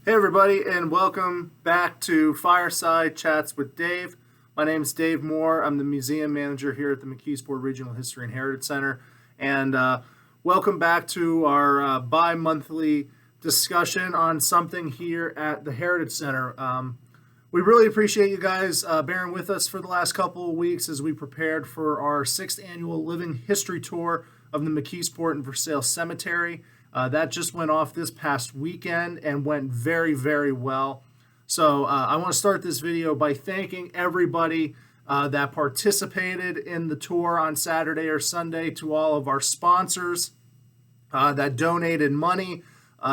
Hey, everybody, and welcome back to Fireside Chats with Dave. My name is Dave Moore. I'm the museum manager here at the McKeesport Regional History and Heritage Center. And welcome back to our bi monthly discussion on something here at the Heritage Center. We really appreciate you guys bearing with us for the last couple of weeks as we prepared for our 6th annual Living History Tour of the McKeesport and Versailles Cemetery. That just went off this past weekend and went very, very well. So I want to start this video by thanking everybody that participated in the tour on Saturday or Sunday, to all of our sponsors that donated money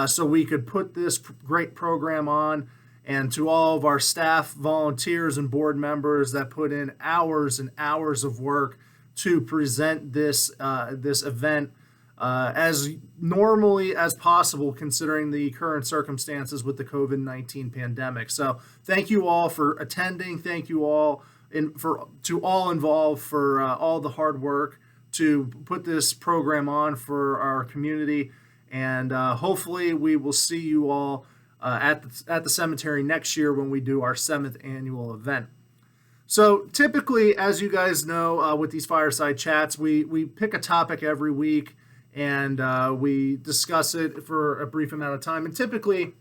so we could put this great program on, and to all of our staff, volunteers, and board members that put in hours and hours of work to present this event as normally as possible, considering the current circumstances with the COVID-19 pandemic. So thank you all for attending. Thank you all to all involved for all the hard work to put this program on for our community. And hopefully we will see you all at the cemetery next year when we do our 7th annual event. So typically, as you guys know, with these fireside chats, we pick a topic every week and we discuss it for a brief amount of time. And typically,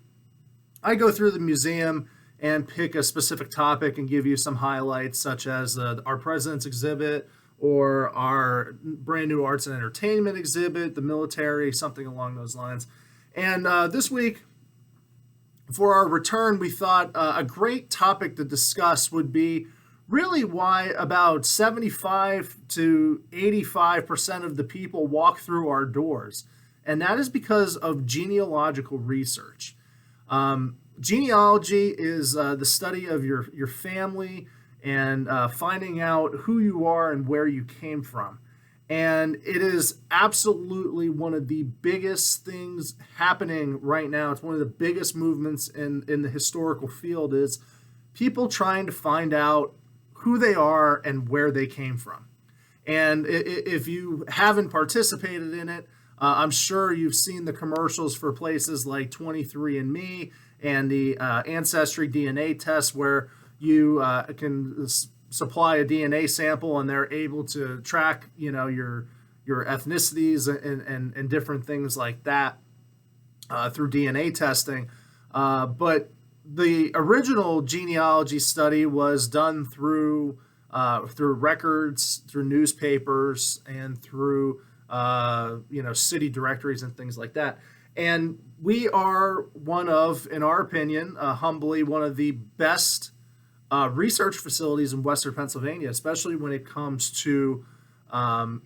I go through the museum and pick a specific topic and give you some highlights, such as our president's exhibit or our brand new arts and entertainment exhibit, the military, something along those lines. And this week, for our return, we thought a great topic to discuss would be really why about 75 to 85% of the people walk through our doors. And that is because of genealogical research. Genealogy is the study of your family and finding out who you are and where you came from. And it is absolutely one of the biggest things happening right now. It's one of the biggest movements in the historical field, is people trying to find out who they are and where they came from. And if you haven't participated in it, I'm sure you've seen the commercials for places like 23andMe and the Ancestry DNA test, where you can supply a DNA sample and they're able to track, your ethnicities and different things like that through DNA testing. But the original genealogy study was done through records, through newspapers, and through city directories and things like that. And we are one of, in our opinion, humbly, one of the best research facilities in Western Pennsylvania, especially when it comes to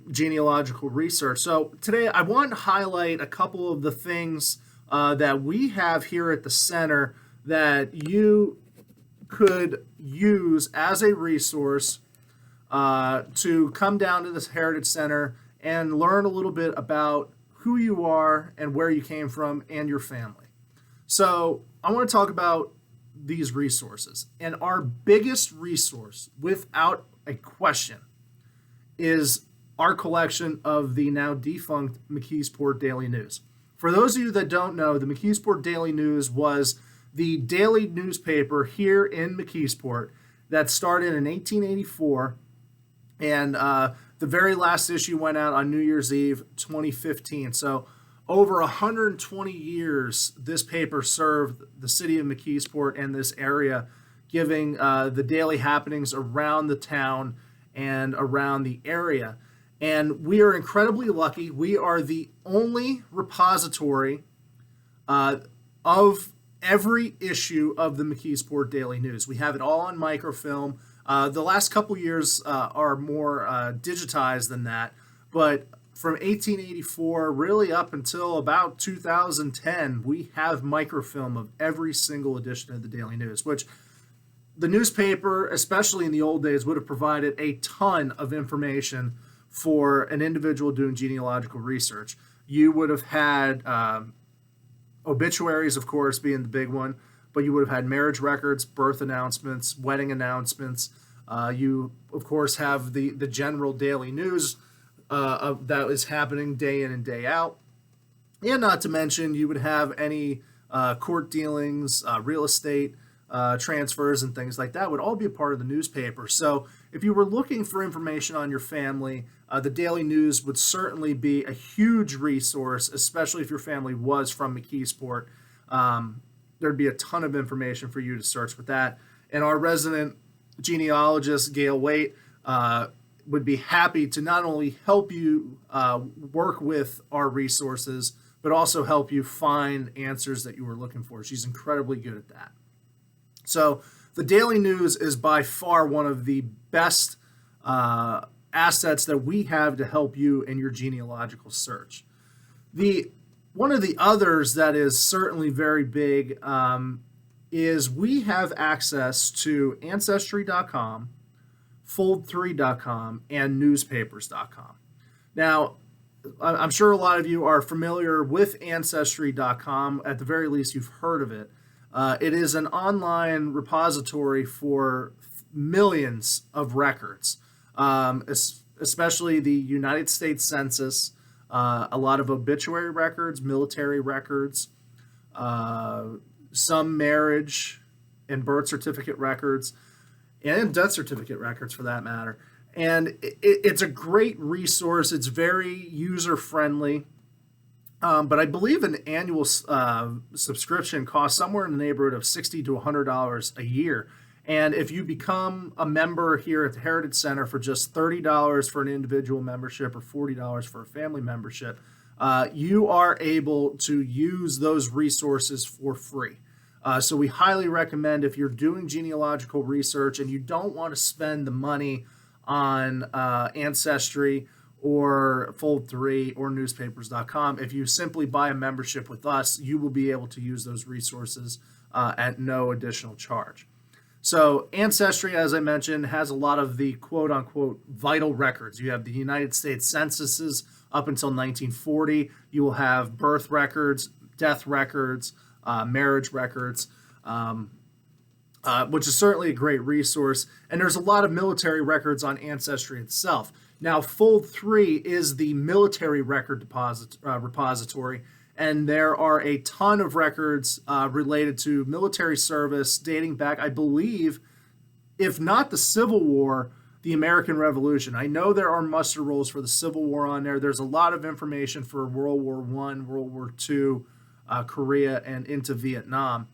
genealogical research. So today I want to highlight a couple of the things that we have here at the center that you could use as a resource to come down to this Heritage Center and learn a little bit about who you are and where you came from and your family. So I want to talk about these resources. And our biggest resource, without a question, is our collection of the now defunct McKeesport Daily News. For those of you that don't know, the McKeesport Daily News was the daily newspaper here in McKeesport that started in 1884, and the very last issue went out on New Year's Eve 2015. So over 120 years, this paper served the city of McKeesport and this area, giving the daily happenings around the town and around the area. And we are incredibly lucky. We are the only repository of every issue of the McKeesport Daily News. We have it all on microfilm. The last couple years are more digitized than that, but from 1884 really up until about 2010, we have microfilm of every single edition of the Daily News, which the newspaper, especially in the old days, would have provided a ton of information for an individual doing genealogical research. You would have had obituaries, of course, being the big one, but you would have had marriage records, birth announcements, wedding announcements. You, of course, have the general daily news that is happening day in and day out. And not to mention, you would have any court dealings, real estate transfers, and things like that would all be a part of the newspaper. So if you were looking for information on your family, the Daily News would certainly be a huge resource, especially if your family was from McKeesport. There'd be a ton of information for you to search with that. And our resident genealogist, Gail Waite, would be happy to not only help you work with our resources, but also help you find answers that you were looking for. She's incredibly good at that. So the Daily News is by far one of the best assets that we have to help you in your genealogical search. One of the others that is certainly very big is we have access to Ancestry.com, Fold3.com, and Newspapers.com. Now, I'm sure a lot of you are familiar with Ancestry.com. At the very least, you've heard of it. It is an online repository for millions of records, especially the United States Census, a lot of obituary records, military records, some marriage and birth certificate records, and death certificate records for that matter. And it's a great resource. It's very user-friendly. But I believe an annual subscription costs somewhere in the neighborhood of $60 to $100 a year. And if you become a member here at the Heritage Center for just $30 for an individual membership or $40 for a family membership, you are able to use those resources for free. So we highly recommend, if you're doing genealogical research and you don't want to spend the money on Ancestry or Fold3 or Newspapers.com, if you simply buy a membership with us, you will be able to use those resources at no additional charge. So Ancestry, as I mentioned, has a lot of the quote-unquote vital records. You have the United States censuses up until 1940. You will have birth records, death records, marriage records, which is certainly a great resource. And there's a lot of military records on Ancestry itself. Now, Fold3 is the military record repository, and there are a ton of records related to military service dating back, I believe, if not the Civil War, the American Revolution. I know there are muster rolls for the Civil War on there. There's a lot of information for World War I, World War II, Korea, and into Vietnam.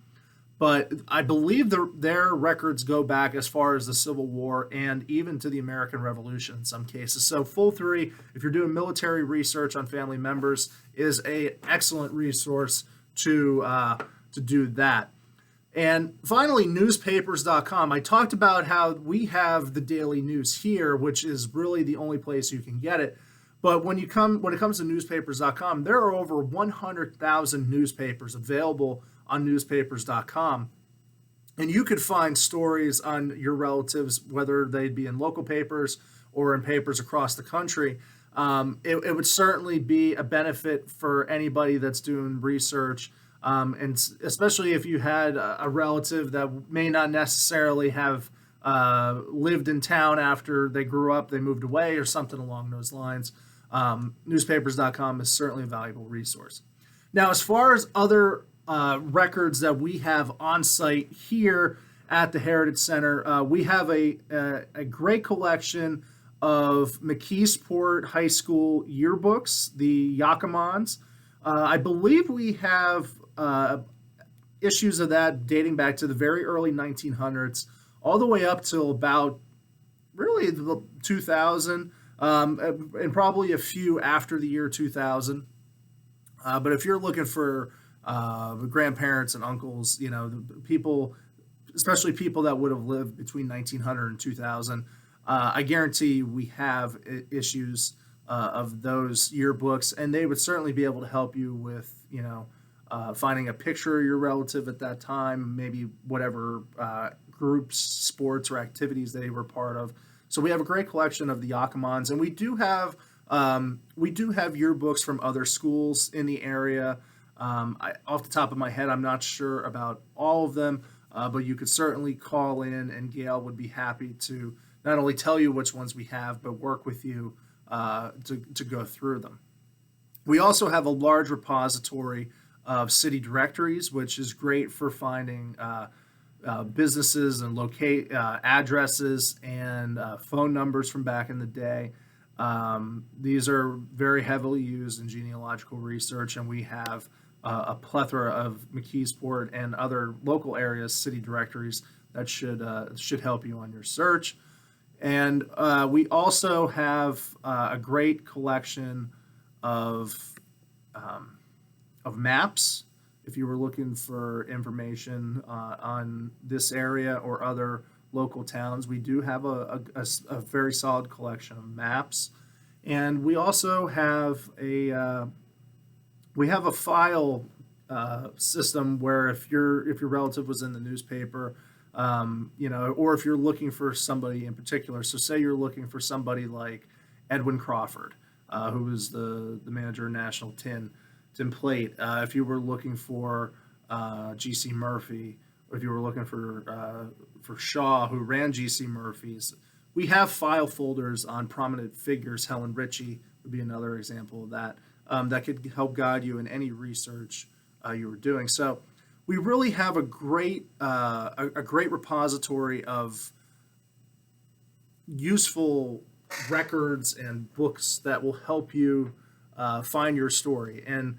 But I believe their records go back as far as the Civil War and even to the American Revolution in some cases. So Fold3, if you're doing military research on family members, is an excellent resource to do that. And finally, Newspapers.com. I talked about how we have the Daily News here, which is really the only place you can get it. But when it comes to Newspapers.com, there are over 100,000 newspapers available on Newspapers.com. And you could find stories on your relatives, whether they'd be in local papers or in papers across the country. It would certainly be a benefit for anybody that's doing research, and especially if you had a relative that may not necessarily have lived in town after they grew up, they moved away or something along those lines. Newspapers.com is certainly a valuable resource. Now, as far as other records that we have on site here at the Heritage Center, we have a great collection of McKeesport High School yearbooks, the Yakimon's. I believe we have issues of that dating back to the very early 1900s, all the way up till about really the 2000, and probably a few after the year 2000. But if you're looking for grandparents and uncles, people, especially people that would have lived between 1900 and 2000, I guarantee we have issues of those yearbooks, and they would certainly be able to help you with, finding a picture of your relative at that time, maybe whatever groups, sports, or activities they were part of. So we have a great collection of the Yakimon's, and we do have yearbooks from other schools in the area. Off the top of my head, I'm not sure about all of them, but you could certainly call in, and Gail would be happy to not only tell you which ones we have, but work with you to go through them. We also have a large repository of city directories, which is great for finding businesses and locate addresses and phone numbers from back in the day. These are very heavily used in genealogical research, and we have plethora of McKeesport and other local areas city directories that should help you on your search. And we also have a great collection of maps. If you were looking for information on this area or other local towns, we do have a very solid collection of maps. And we also have a file system where if your relative was in the newspaper, or if you're looking for somebody in particular. So say you're looking for somebody like Edwin Crawford, who was the manager of National Tin Plate. If you were looking for G.C. Murphy, or if you were looking for Shaw, who ran G.C. Murphy's, we have file folders on prominent figures. Helen Ritchie would be another example of that. That could help guide you in any research you were doing. So we really have a great repository of useful records and books that will help you find your story. And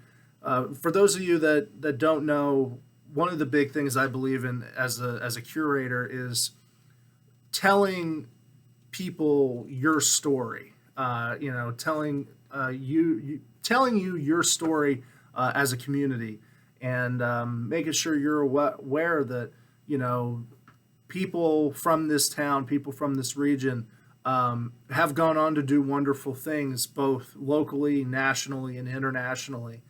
for those of you that don't know, one of the big things I believe in as a curator is telling people your story. Telling you your story as a community, and making sure you're aware that people from this town, people from this region, have gone on to do wonderful things, both locally, nationally, and internationally.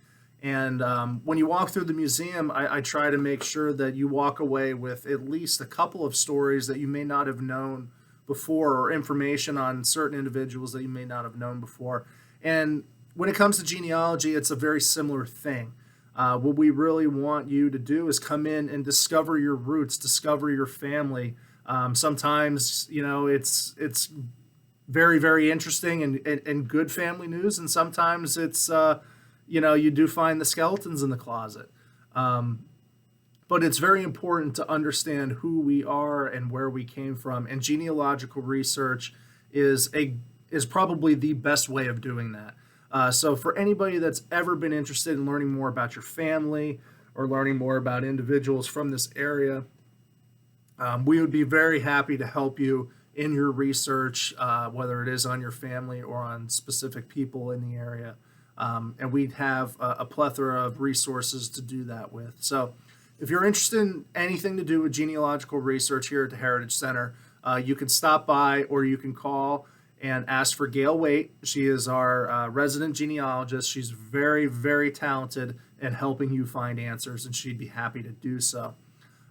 And when you walk through the museum, I try to make sure that you walk away with at least a couple of stories that you may not have known before, or information on certain individuals that you may not have known before. And when it comes to genealogy, it's a very similar thing. What we really want you to do is come in and discover your roots, discover your family. Sometimes, it's very, very interesting and good family news, and sometimes it's, you do find the skeletons in the closet. But it's very important to understand who we are and where we came from, and genealogical research is probably the best way of doing that. So for anybody that's ever been interested in learning more about your family or learning more about individuals from this area, we would be very happy to help you in your research, whether it is on your family or on specific people in the area. And we'd have a plethora of resources to do that with. So if you're interested in anything to do with genealogical research here at the Heritage Center, you can stop by or you can call and ask for Gail Waite. She is our resident genealogist. She's very, very talented at helping you find answers, and she'd be happy to do so.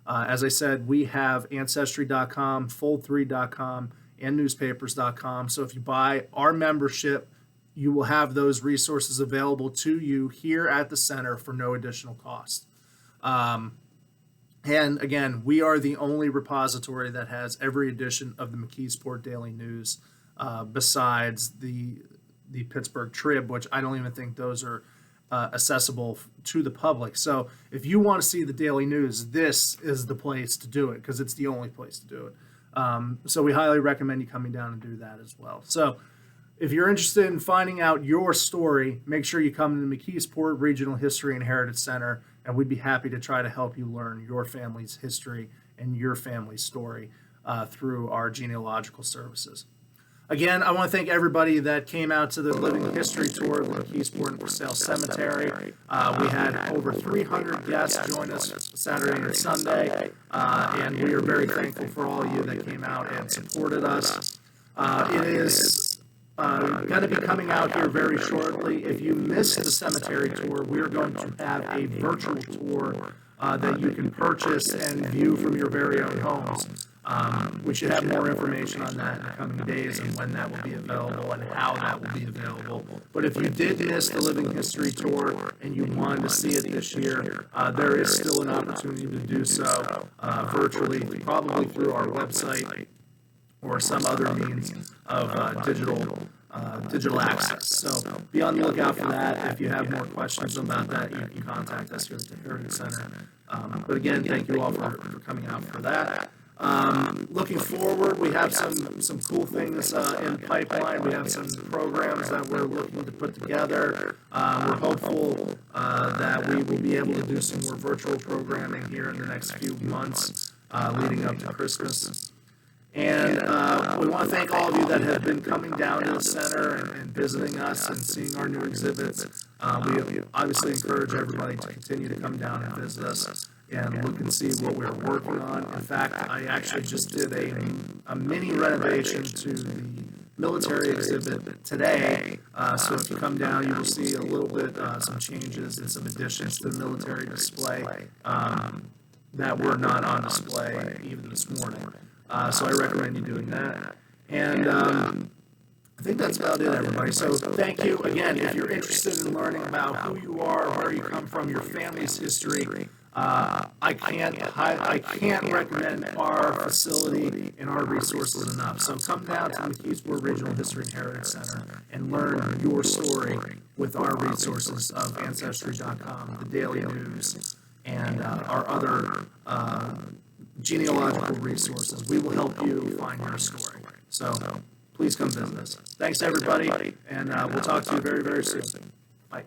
As I said, we have Ancestry.com, Fold3.com, and Newspapers.com. So if you buy our membership, you will have those resources available to you here at the center for no additional cost. And again, we are the only repository that has every edition of the McKeesport Daily News, besides the Pittsburgh Trib, which I don't even think those are accessible to the public. So if you want to see the Daily News, this is the place to do it, because it's the only place to do it. So we highly recommend you coming down and do that as well. So if you're interested in finding out your story, make sure you come to the McKeesport Regional History and Heritage Center, and we'd be happy to try to help you learn your family's history and your family's story through our genealogical services. Again, I want to thank everybody that came out to the Living History Tour of the McKeesport and Purcell Cemetery. We had over 300 guests join us Saturday and Sunday, and we are very thankful for all of you that came out and supported us. It is going to be coming out here very shortly. If you missed the cemetery tour, we're going to have a virtual tour that you can purchase and view from your very own homes. We should have more information on that in the coming days and when that will be available and how that will be available. But if you did miss the Living History Tour and you wanted to see it this year, there is still an opportunity to do so virtually, probably through our website or some other means of digital digital access. So be on the lookout for that. If you have more questions about that, you can contact us here at the Heritage Center. But again, thank you all for coming out for that. Looking forward, we have some cool things in pipeline. We have some programs that we're looking to put together. We're hopeful that we will be able to do some more virtual programming here in the next few months leading up to Christmas. And we want to thank all of you that have been coming down to the center and visiting us and seeing our new exhibits. We obviously encourage everybody to continue to come down and visit us and look and see what we're working on. In fact, I actually just did a mini renovation to the military exhibit today. So if you come down, you will see a little bit, some changes and some additions to the military display that were not on display even this morning. So I recommend you doing that. And I think that's about it, everybody. So thank you. Again, if you're interested in learning about who you are, where you come from, your family's history, I can't recommend our facility and our resources enough. So come down to the McKeesport Regional History and Heritage Center and learn your story with our resources of Ancestry.com, the Daily News, and our other genealogical resources. We will help you find your story. So please come visit us. Thanks, everybody, and we'll talk to you very, very soon. Bye.